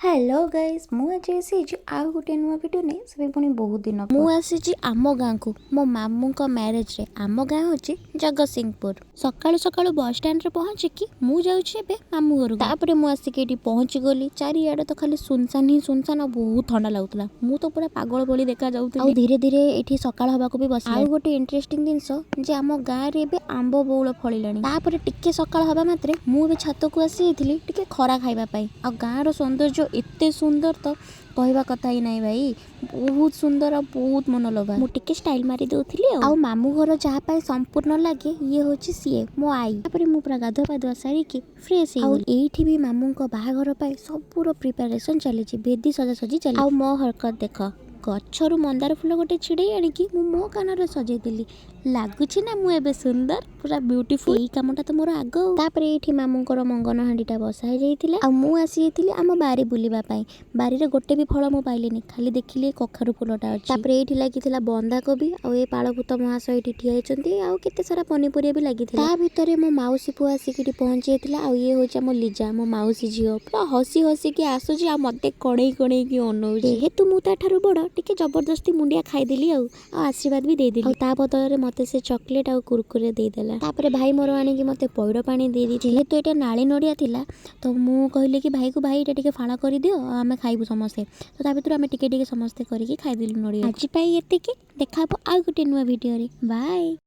Hello guys मु आज आसी आउ गोटे नुआ वीडियो ने सब पुणी बहुत दिन मु आसी आम गाँ को मो मामू मैरेज रे। आम गाँ होची जगतसिंहपुर। सकाळु सकाळु बस स्टैंड रे पहुँचिकी मु जाउछि बे मामू घर। तापरे मु आसिकी एठी पहुँची गली। चारियाडे तो खाली सुनसान ही सुनसान, बहुत ठंडा लाଗୁଥିଲା। मु तो पूरा पागल बोली देखा जाउଥିଲି। आ धीरे धीरे एठी सकाळ हबाको भी बस। आउ गोटे इंटरेस्टिंग जिंस जे आम गाँ रे बे आंबो बौळ फळिलाणी। तापरे टिके सकाळ हबा मात्रे मु बे छात को आसी एथिली टिके खरा खाइबा पाई। आ गाँ रो सौंदर्य एते सुंदर तो कहवा कथा ही नहीं भाई, बहुत सुंदर और बहुत मनोलोभा। मु टिके स्टाइल मारी दउथिली आ मामू घर जहाँ पाए संपूर्ण लागे ये होची सीए मो आई। तापरे मु पूरा गाधुआ पाधुआ सारी की फ्रेश हे गली। एठी भी मामू को बाहाघर पाए सबूरो प्रिपरेशन चली छी, बेदी सजा सजी चली। आ मो हरकत देख, गछरु मंदार फूल गोटे छिड़े आनिकी मु मो कानरे सजै देली। लागुछि ना मु एबे सुंदर पूरा ब्यूटीफुल। एई कामटा तो मोर आग। तापरे एठी मामूंकर मंगन हांडीटा बसा हे जाइतिला। आ मु आसी एथिली आम बारी बुलिबा पाई। बारी रे गोटे भी फल मु पाइलिनी, खाली देखिली कखारु फूलटा अछि। तापरे एठी लागितिला बंधा कोबी आ ए पाळभूत महाशय एठी ठिया हेचंती आ केते सारा पनीपरिया भी लागितिला। ता भितरे मो माउसी पुआ आसिकी पहुंची हेतिला। आ ये होचा मो लिजा मो माउसी झियो, पूरा हसी हसी के आसुची आ मते कणई कणई की अनौची। जेहेतु मु ता ठारू बड़ टिके जबरदस्ती मुंडिया खाई देली आ आशीर्वाद भी दे देली। ता बदले मते से चॉकलेट आ कुरकुरे दे देला। तापरे भाई मोर आनी कि मते पइड पानी दे दी। जेहेतु एटा नाली नडिया थिला तो मु कहली कि भाई को भाई एटा टिके फाळा करि दियो, आमे खाइबु समस्ते। तो ता भितर आमे टिके टिके समस्ते करिकि खाइ देलु नडिया। आज पाई एतिकी, देखाबो आ गुटे नुवा वीडियो रे। बाय।